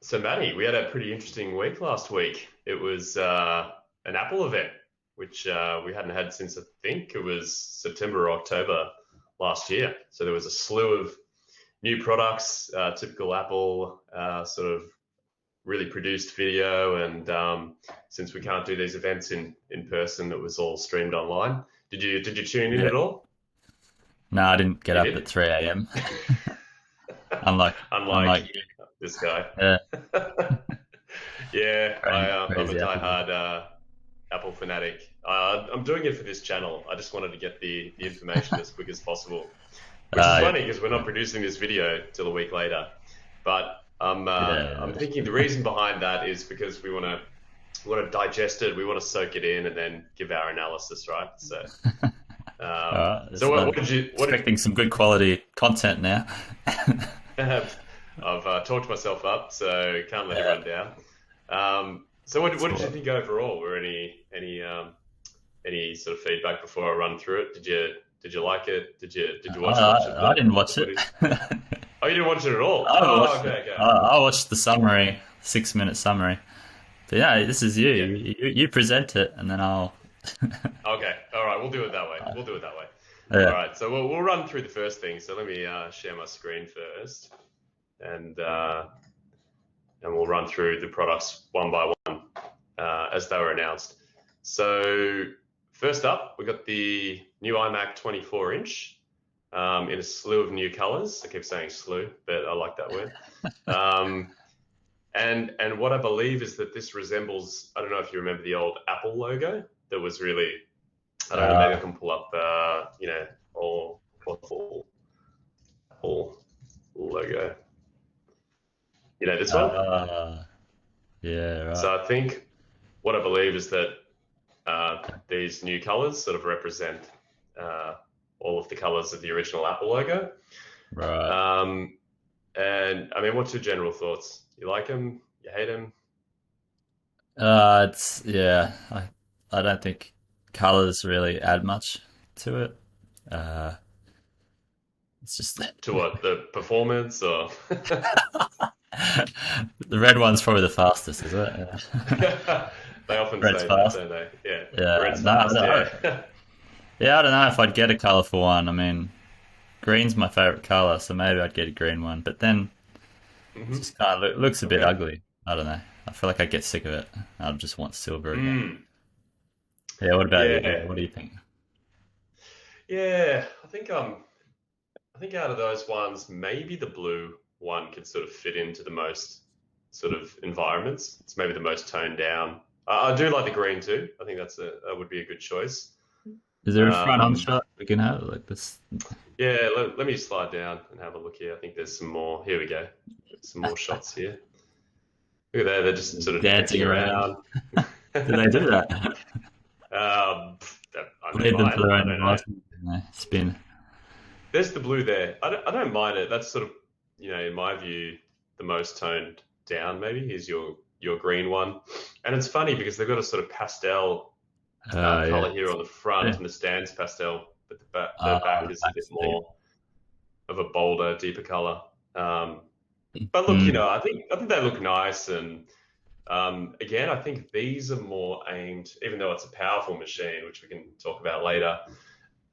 So, Matty, we had a pretty interesting week last week. It was an Apple event, which we hadn't had since I think it was September or October last year. So there was a slew of new products, typical Apple, sort of really produced video, and since we can't do these events in person, it was all streamed online. Did you tune in Yeah. at all? No, I didn't get You up did, at 3 a.m. Unlike, unlike unlike you. this guy. Yeah, Yeah, I'm a crazy Apple guy. diehard Apple fanatic. I'm doing it for this channel. I just wanted to get the information as quick as possible, which is Yeah, funny because we're not producing this video till a week later. But I'm yeah, thinking the reason behind that is because we want to digest it, we want to soak it in, and then give our analysis, right? So All um, right. so what did you what did Expecting some good quality content now. I've talked myself up, so can't let it Yeah, run down. So what did you so, think overall? Were any sort of feedback before I run through it? Did you like it? Did you watch much of I didn't the watch it. footage? Oh, you didn't watch it at all? I Oh, watched okay, it. okay. I watched the summary, 6 minute summary. But yeah, this is you. Yeah. You present it, and then I'll. Okay. All right. We'll do it that way. We'll do it that way. All Yeah. right. So we'll run through the first thing. So let me share my screen first, and uh, and we'll run through the products one by one as they were announced. So first up, we got the new iMac 24-inch in a slew of new colors. I keep saying slew, but I like that word. Um, and what I believe is that this resembles, I don't know if you remember the old Apple logo that was really, I don't know, maybe I Uh, can pull up, all full Apple logo. This one? uh, yeah, right. So I think what I believe is that these new colors sort of represent uh, all of the colors of the original Apple logo. Right. Um, and I mean, what's your general thoughts? You like them? You hate them? It's yeah. I don't think colors really add much to it. Uh, it's just To what? The performance or? the red one's probably the fastest, is it? Yeah. They often Red's say that, fast. don't they? Yeah, Yeah. red's No, fast. Yeah. yeah. I don't know if I'd get a colorful one. I mean, green's my favorite color, so maybe I'd get a green one. But then it Hmm. just kind of looks a bit Okay. ugly. I don't know. I feel like I'd get sick of it. I'd just want silver again. Mm. Yeah. What about you? Yeah. What do you think? Yeah. I think out of those ones, maybe the blue one could sort of fit into the most sort of environments. It's maybe the most toned down. I do like the green too. I think that would be a good choice. Is there a front on Um, shot we can have like this? yeah, let me slide down and have a look here. I think there's some more. Here we go. Some more shots here. Look at that. They're just sort of dancing Dancing around. around. Do they do that? I don't Leave them to mind. their I own don't know. devices and they spin. There's the blue there. I don't mind it. That's sort of, in my view, the most toned down. Maybe is your green one, and it's funny because they've got a sort of pastel Yeah. color here on the front, Yeah. and the stand's pastel, but the back is a bit Relax. more of a bolder, deeper color. But look, Mm. I think they look nice, and again, I think these are more aimed, even though it's a powerful machine, which we can talk about later.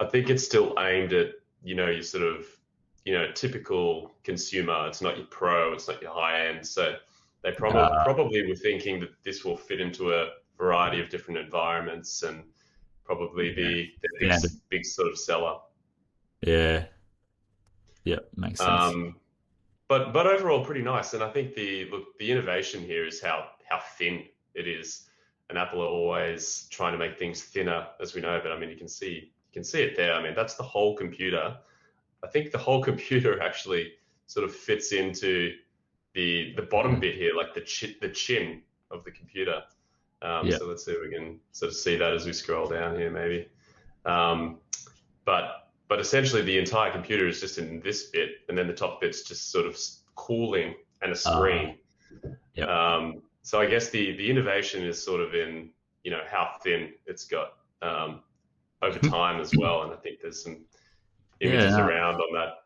I think it's still aimed at, your sort of, typical consumer. It's not your pro, it's not your high end. So they Uh, probably were thinking that this will fit into a variety of different environments and probably yeah. be the big, Standard. big sort of seller. Yeah. Yeah. Makes sense. Um, but overall pretty nice. And I think the innovation here is how thin it is. And Apple are always trying to make things thinner, as we know. But I mean, you can see it there. I mean, that's the whole computer. I think the whole computer actually sort of fits into the bottom Mhm. bit here, like the chin of the computer. Yeah. So let's see if we can sort of see that as we scroll down here, maybe. Um, but essentially, the entire computer is just in this bit, and then the top bit's just sort of cooling and a Uh, screen. yep. So I guess the innovation is sort of in how thin it's got over time as well, and I think there's some Yeah. images No, around on that.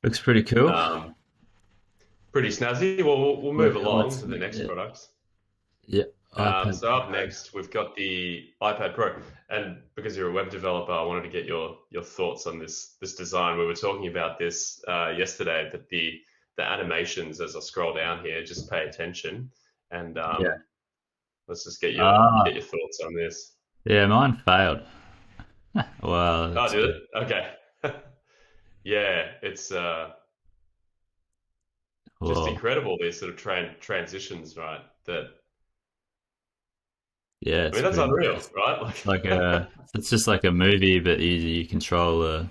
looks pretty cool. Um, Pretty snazzy. Well, we'll move along What's to the next yeah, product. yeah, iPad So up Pro. next, we've got the iPad Pro, and because you're a web developer, I wanted to get your thoughts on this design. We were talking about this yesterday, but the animations as I scroll down here, just pay attention, and Yeah. let's just get your Ah, thoughts on this. yeah, mine failed. Well, Oh, that's did good. it? Okay. Yeah, it's just Well, incredible these sort of transitions, right? That yeah, I it's mean, that's pretty unreal, nice. right? It's like a, it's just like a movie, but you control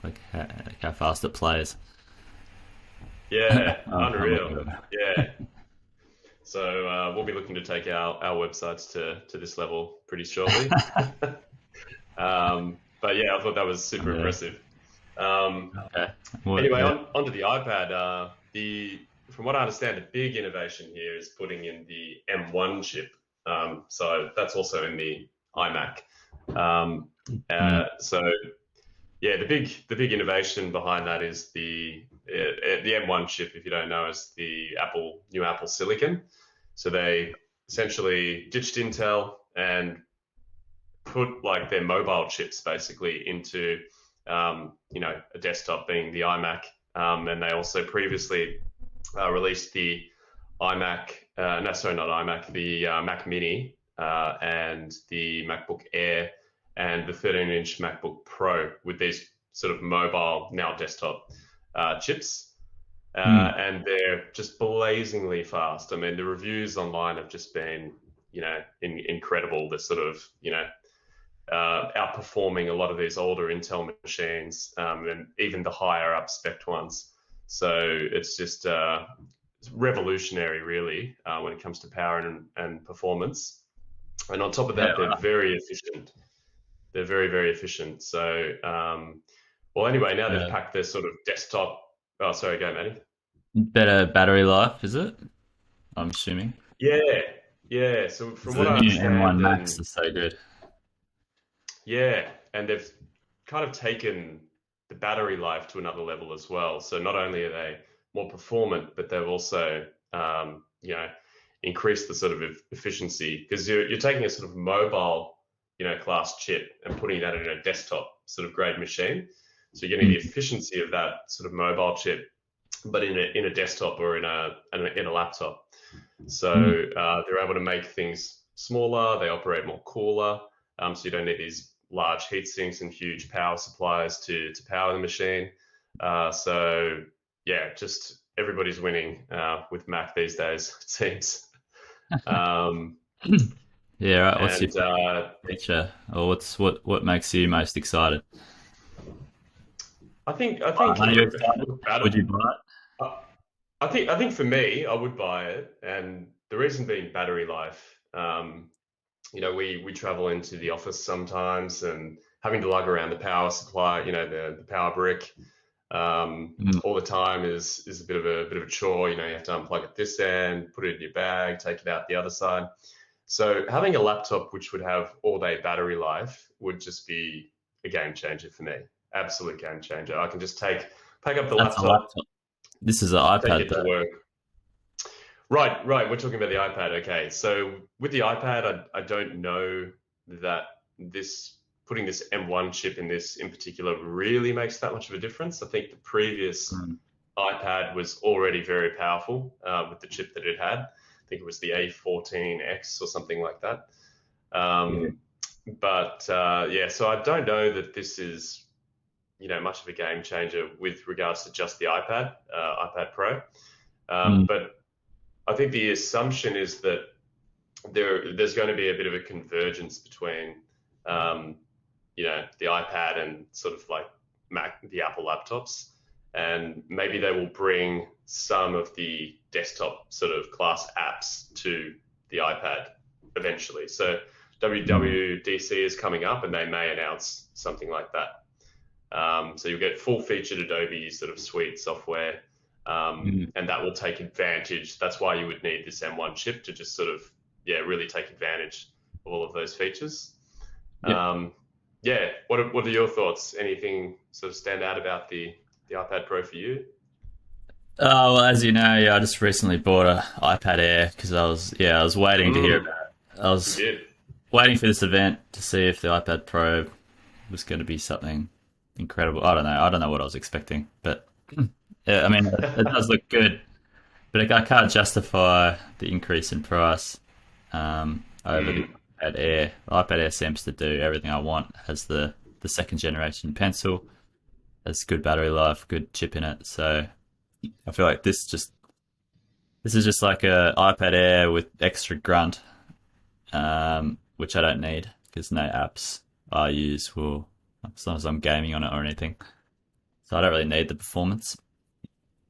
like how fast it plays. Yeah, I'm unreal. looking Yeah. So we'll be looking to take our websites to this level pretty shortly. But yeah, I thought that was super yeah. impressive. Um, Okay. What? anyway, Yeah. onto the iPad. The From what I understand, the big innovation here is putting in the M1 chip. So that's also in the iMac. Um, Mm, so yeah, the big innovation behind that is the M1 chip. If you don't know, is the new Apple Silicon. So they essentially ditched Intel and put like their mobile chips basically into a desktop being the iMac, and they also previously released the iMac, no, sorry, not iMac, the Mac Mini and the MacBook Air and the 13-inch MacBook Pro with these sort of mobile, now desktop chips. mm, And they're just blazingly fast. I mean, the reviews online have just been, incredible. They're sort of, outperforming a lot of these older Intel machines and even the higher up spec ones. So it's just it's revolutionary, really, when it comes to power and performance. And on top of yeah. that, they're very efficient. They're very, very efficient. So, well, anyway, now they've Uh, packed their sort of desktop. Oh, sorry, go, Maddie. better battery life, is it? I'm assuming. Yeah, yeah. So 'Cause from what the I new M1 understand, Max and is so good. yeah, and they've kind of taken the battery life to another level as well. So not only are they more performant, but they've also, increased the sort of efficiency because you're taking a sort of mobile, class chip and putting that in a desktop sort of grade machine. So you're getting the Mm, efficiency of that sort of mobile chip, but in a desktop or in a laptop. mm, So they're able to make things smaller. They operate more cooler. So you don't need these large heat sinks and huge power supplies to power the machine. So yeah, just everybody's winning with Mac these days, it seems. Um, yeah. Right. What's your and favorite feature, or what makes you most excited? I think Are you excited? with battery, Would you buy I I think for me, I would buy it, and the reason being battery life. We travel into the office sometimes, and having to lug around the power supply, the power brick, it? Mm, all the time is a bit of a chore. You have to unplug it this end, put it in your bag, take it out the other side. So having a laptop which would have all day battery life would just be a game changer for me. Absolute game changer. I can just pack up the that's a laptop, laptop. This is an take iPad it to though. work. Right, right. We're talking about the iPad. Okay. So with the iPad, I don't know that this putting this M1 chip in this in particular really makes that much of a difference. I think the previous Mm, iPad was already very powerful with the chip that it had. I think it was the A14X or something like that. yeah. Um, but yeah, so I don't know that this is much of a game changer with regards to just the iPad Pro. Mm, But I think the assumption is that there's going to be a bit of a convergence between um, the iPad and sort of like the Apple laptops, and maybe they will bring some of the desktop sort of class apps to the iPad eventually. So mm, WWDC is coming up, and they may announce something like that. So you'll get full featured Adobe sort of suite software, mm. and that will take advantage. That's why you would need this M1 chip to just sort of, yeah, really take advantage of all of those features. Yep. Um, yeah, what are your thoughts? Anything sort of stand out about the iPad Pro for you? Oh, well, as you know, yeah, I just recently bought a iPad Air because I was waiting to hear Mm, about it. I you was did. waiting for this event to see if the iPad Pro was going to be something incredible. I don't know. I don't know what I was expecting, but yeah, I mean, it does look good, but I can't justify the increase in price over the Mm, iPad Air. The iPad Air seems to do everything I want. Has the second generation pencil, has good battery life, good chip in it. So I feel like this is just like a iPad Air with extra grunt, which I don't need because no apps I use will, as long as I'm gaming on it or anything. So I don't really need the performance.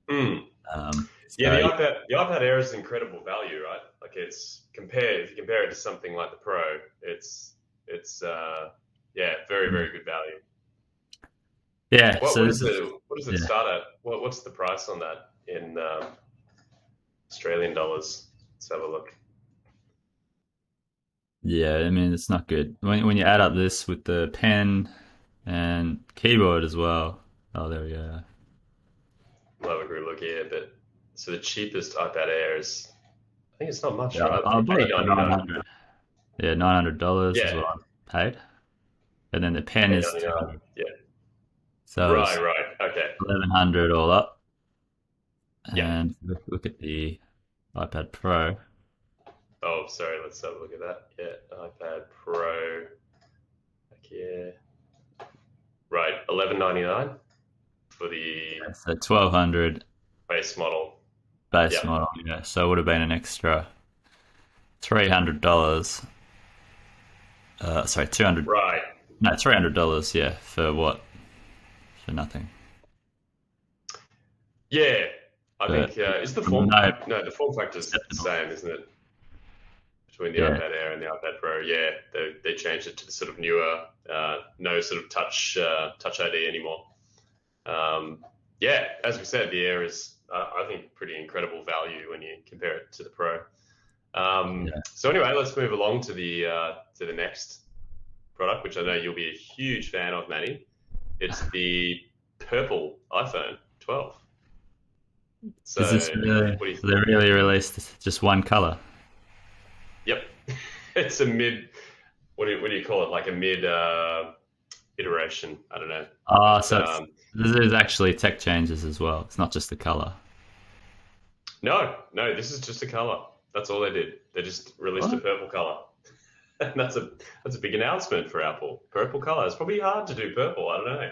mm. Yeah, So the iPad Air is incredible value, right? Like if you compare it to something like the Pro, it's yeah, very, very good value. yeah, What so what this is is the what does it yeah, start at? What's the price on that in Australian dollars? Let's have a look. yeah. I mean, it's not good when you add up this with the pen and keyboard as well. Oh, there we go. We'll have a quick look here, but so the cheapest iPad Air is I think it's not much, Yeah, right? I I think bought it for 8.99. 900. Yeah, $900 is Yeah, what I paid, and then the pen is 8.99. 200. Yeah. So Right, it's right. Okay. 1100 all up. Yeah. And look at the iPad Pro. Oh, sorry. Let's have a look at that. Yeah, iPad Pro. Back here. Right, 11.99 for the So 1200 base model. base Yeah. model. Yeah, so it would have been an extra $300. Sorry, 200. Right. No, $300. Yeah, for what? For nothing. Yeah. I But think is the form no, no the form factor is the acceptable. same, isn't it? Between the Yeah. iPad Air and the iPad Pro. Yeah, they changed it to the sort of newer, no sort of touch ID anymore. Um, yeah, as we said, the Air is I think pretty incredible value when you compare it to the Pro. Yeah. So anyway, let's move along to the next product, which I know you'll be a huge fan of, Manny. It's the purple iPhone 12. Is this So really? what do you? They really released just one color? Yep, it's a mid. What do you call it? Like a mid iteration. I don't know, Ah, but so this is actually tech changes as well. It's not just the color. no, no, this is just a color. That's all they did. They just released a What? purple color. And that's a big announcement for Apple. Purple color. It's probably hard to do purple. I don't know.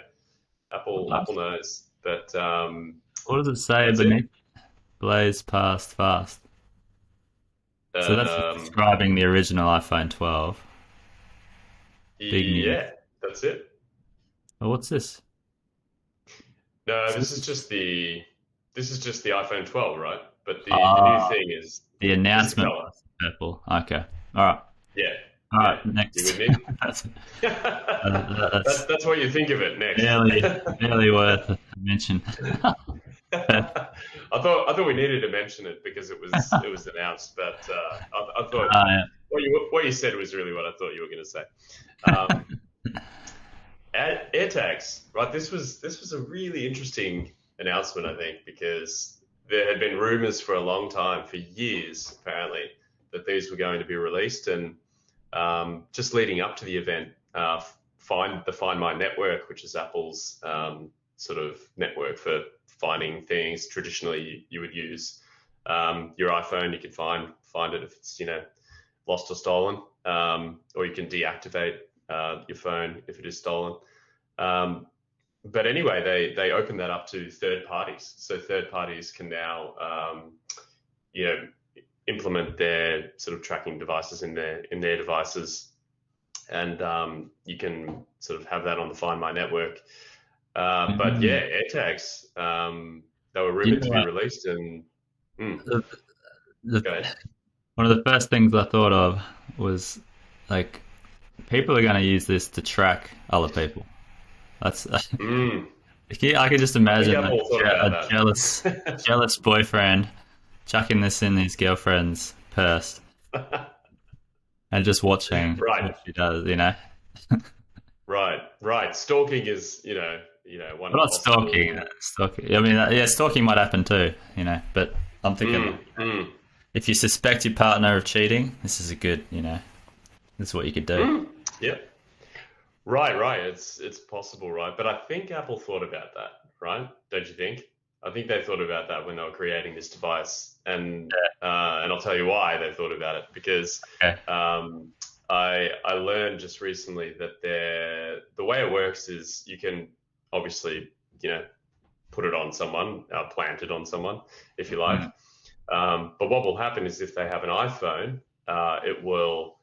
Apple What? knows, but What does it say that's it. beneath? Blaze past fast. So that's just Um, describing the original iPhone 12. Big news. yeah, that's it. Oh, what's this? No, So this is this is just the iPhone 12, right? But the new ah thing the is the announcement color. was purple. Okay. All right. Yeah, All yeah. right. You Next. with me? that's that's That's what you think of it next. barely worth a mention. I thought we needed to mention it because it was announced, but I thought Uh, what you said was really what I thought you were going to say. Um, AirTags, right? This was a really interesting announcement, I think, because there had been rumors for a long time, for years apparently, that these were going to be released, and just leading up to the event, Find My Network, which is Apple's sort of network for finding things. Traditionally, you would use your iPhone. You can find it if it's lost or stolen, or you can deactivate your phone if it is stolen. Um, but anyway, they opened that up to third parties, so third parties can now you know implement their sort of tracking devices in their devices, and you can sort of have that on the Find My network. But yeah, mm, AirTags, they were you rumored know to be what? released, and The, the, go ahead. one of the first things I thought of was like people are going to use this to track other people. That's Mm, I can just I think imagine Apple thought a about that. jealous boyfriend chucking this in his girlfriend's purse and just watching Right, what she does. right. Stalking is, one I'm not possible. stalking. Stalking. I mean, yeah, stalking might happen too, But I'm thinking Mm. if you suspect your partner of cheating, this is a good, this is what you could do. Yeah. Right. It's possible, right? But I think Apple thought about that, right? Don't you think? I think they thought about that when they were creating this device, and I'll tell you why they thought about it because Okay. um, I learned just recently that the way it works is you can obviously put it on someone, plant it on someone, if you like. Mm. But what will happen is if they have an iPhone, it will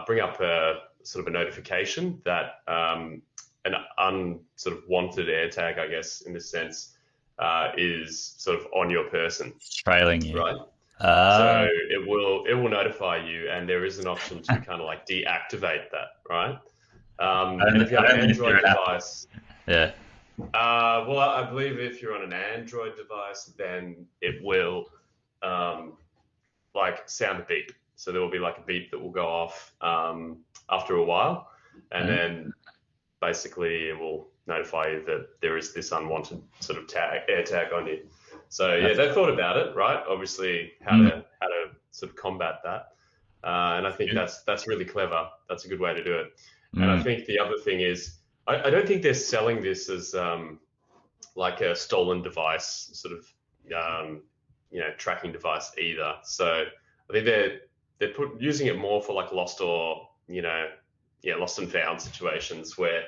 bring up a sort of a notification that an sort of wanted AirTag, I guess, in this sense, is sort of on your person, It's trailing you. right? So Uh, it will notify you, and there is an option to kind of like deactivate that, right? And only, if you have an only if you're Android an Apple. device, Yeah. well, I believe if you're on an Android device, then it will like sound a beep. So there will be like a beep that will go off after a while, and Okay. then basically it will notify you that there is this unwanted sort of air tag on you. So yeah, That's they thought about it, right? Obviously, how to sort of combat that, and I think good. that's really clever. That's a good way to do it. And I Mm. think the other thing is, I don't think they're selling this as like a stolen device, sort of tracking device either. So I think they're using it more for like lost or lost and found situations where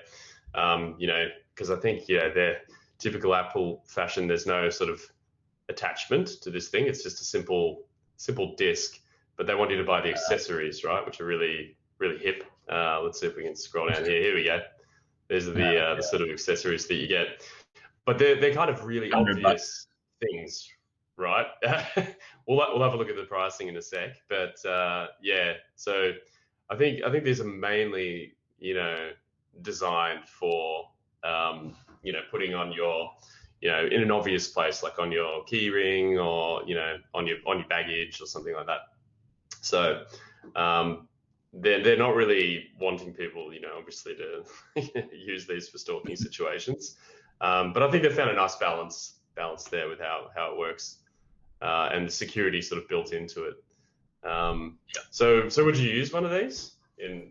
because I think their typical Apple fashion, there's no sort of attachment to this thing. It's just a simple disc, but they want you to buy the accessories, right, which are really really hip. Let's see if we can scroll down here. Here we go. These are the sort of accessories that you get, but they're kind of really 100 bucks. obvious things, right? we'll have a look at the pricing in a sec, but yeah. So I think these are mainly designed for putting on your in an obvious place like on your key ring or on your baggage or something like that. So they're not really wanting people obviously to use these for stalking situations. But I think they found a nice balance there with how it works, and the security sort of built into it. So would you use one of these? Is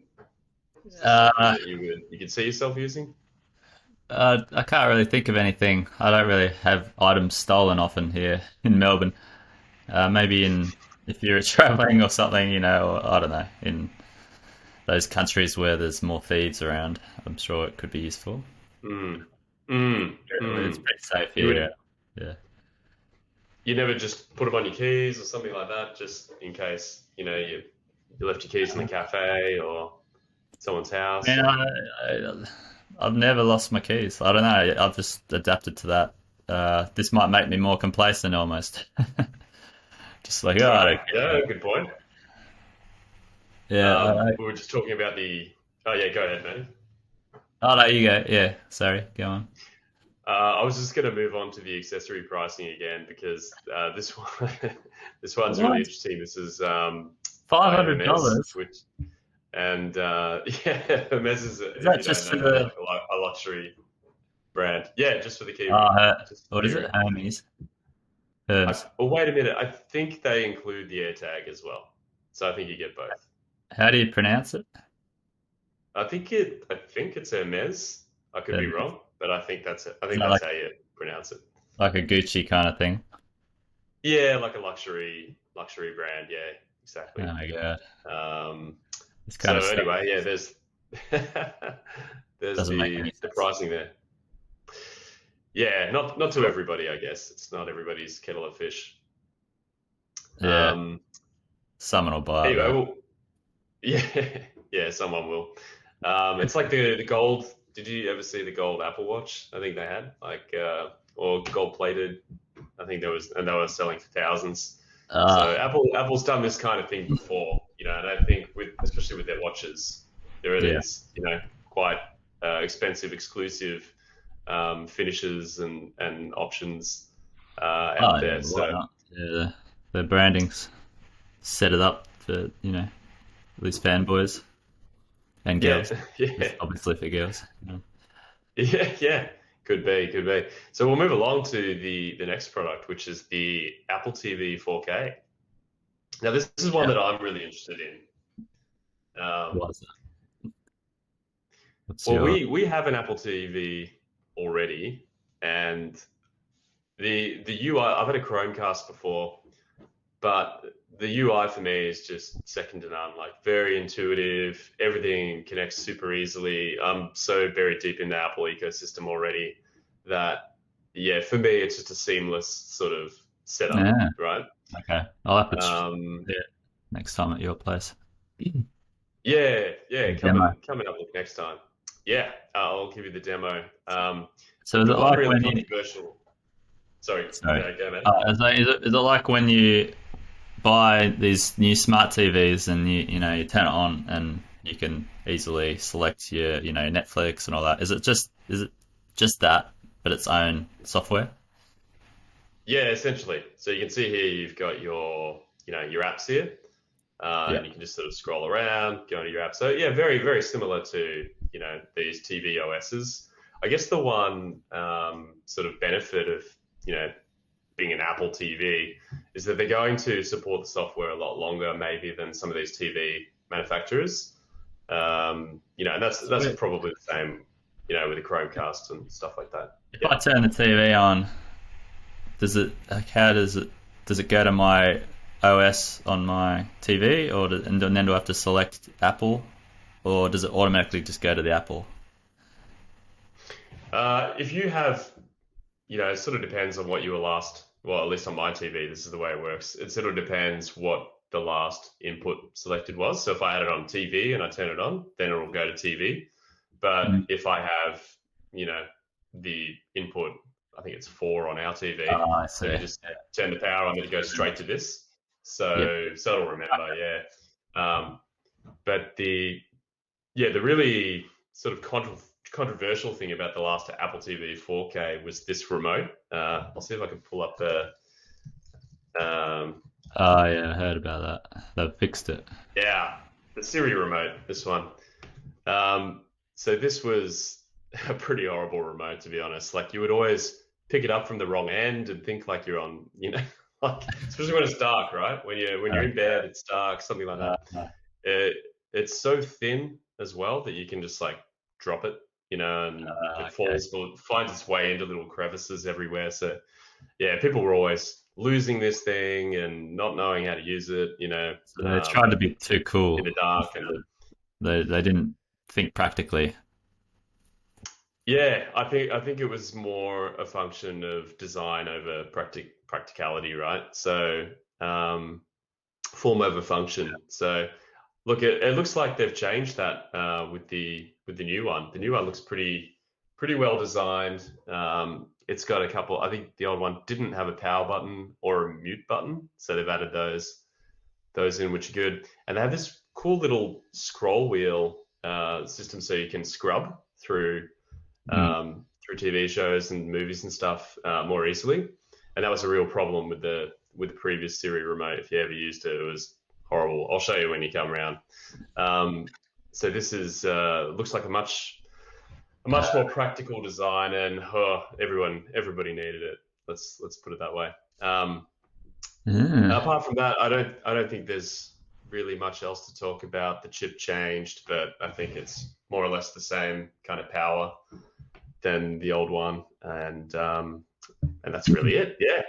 this something Uh, that you could see yourself using? I can't really think of anything. I don't really have items stolen often here in Melbourne. Maybe if you're traveling or something, or I don't know, in those countries where there's more thieves around, I'm sure it could be useful. Mm. Mm. It's Mm. pretty safe You here. would Yeah. you never just put them on your keys or something like that, just in case you left your keys in the cafe or someone's house Man, or. I've never lost my keys. I don't know. I've just adapted to that. This might make me more complacent almost. Just like, oh, I Right. don't Yeah, care. good point. Yeah. We were just talking about the. Oh yeah, go ahead, man. Oh, no, you go. Yeah. Sorry. Go on. I was just going to move on to the accessory pricing again because this one, this one's really What? interesting. This is Five by hundred Hermes, dollars? which and yeah, Hermes is, Is if that you don't just for know, they're the? like a luxury brand. Yeah, just for the Oh, keyring, just for what the is it? keyring. Hermes. Hermes. Oh, wait a minute. I think they include the AirTag as well, so I think you get both. How do you pronounce it? I think it's Hermes. I could be Hermes. wrong, but I think that's it. I Is think that that's how you pronounce it. like a Gucci kind of thing? Yeah, like a luxury brand. Yeah, Oh exactly. my god, Um, this kind so of stuff anyway, yeah, there's there's doesn't make the any the sense. pricing there. Yeah, not to everybody, I guess. It's not everybody's kettle of fish. Yeah, Um, someone will buy it anyway, though. well, yeah, yeah, someone will. It's like the gold. Did you ever see the gold Apple Watch? I think they had like or gold plated. I think and they were selling for thousands. So Ah, Apple's done this kind of thing before, and I think especially with their watches, there are yeah. these, quite expensive, exclusive finishes and options Oh out yeah, there. why So not? Yeah, the branding's set it up for these fanboys and yeah, girls. It's yeah, obviously for girls. yeah, yeah. Could be, could be. So we'll move along to the next product, which is the Apple TV 4K. Now, this is one Yeah. that I'm really interested in. Um, What's that? What's well, your we have an Apple TV already, and the UI. I've had a Chromecast before, but the UI for me is just second to none. Like very intuitive, everything connects super easily. I'm so buried deep in the Apple ecosystem already that yeah, for me it's just a seamless sort of setup, yeah? right? Okay, I'll have to Um, see it next time at your place. yeah, yeah, Demo. come and have a look next time. Yeah, I'll give you the demo. So is The it one like really when you? controversial. Sorry, Sorry. go man. Is it like when you buy these new smart TVs and you turn it on and you can easily select your Netflix and all that? Is it just that, but its own software? Yeah, essentially. So you can see here you've got your apps here, Yeah. and you can just sort of scroll around, go into your app. So yeah, very, very similar to, these TV OSs. I guess the one sort of benefit of, you know, being an Apple TV is that they're going to support the software a lot longer maybe than some of these TV manufacturers. And that's Sweet. probably the same, with the Chromecast and stuff like that. If Yeah. I turn the TV on, how does it go to my OS on my TV, and then do I have to select Apple, or does it automatically just go to the Apple? If you have, it sort of depends on what you were last, well, at least on my TV, this is the way it works. It sort of depends what the last input selected was. So if I had it on TV and I turn it on, then it will go to TV. But Mm. if I have, the input, I think it's four on our TV, Oh, I then see. you just turn the power on, then it goes straight to this. Yeah. So it'll remember, yeah. Um, but the really sort of controversial thing about the last Apple TV 4K was this remote. I'll see if I can pull up the. Um, Oh, yeah, I heard about that. They've fixed it. yeah, the Siri Remote. This one. So this was a pretty horrible remote, to be honest. Like you would always pick it up from the wrong end and think like you're on, like especially when it's dark, right? When you're in bed, it's dark, something like that. Uh, It's so thin as well that you can just like drop it, and it okay. falls or finds its way into little crevices everywhere. So yeah, people were always losing this thing and not knowing how to use it, So they tried to be too in cool. the dark. Instead And of- they didn't think practically. yeah, I think it was more a function of design over practicality, right? So um, form over function. So look, it looks like they've changed that with the new one. The new one looks pretty well designed. It's got a couple. I think the old one didn't have a power button or a mute button, so they've added those in, which are good. And they have this cool little scroll wheel system, so you can scrub Mm. through TV shows and movies and stuff more easily. And that was a real problem with the previous Siri remote. If you ever used it, it was horrible. I'll show you when you come around. So this is looks like a much more practical design, and everybody needed it. Let's put it that way. Yeah. Apart from that, I don't think there's really much else to talk about. The chip changed, but I think it's more or less the same kind of power than the old one, and that's really it. Yeah.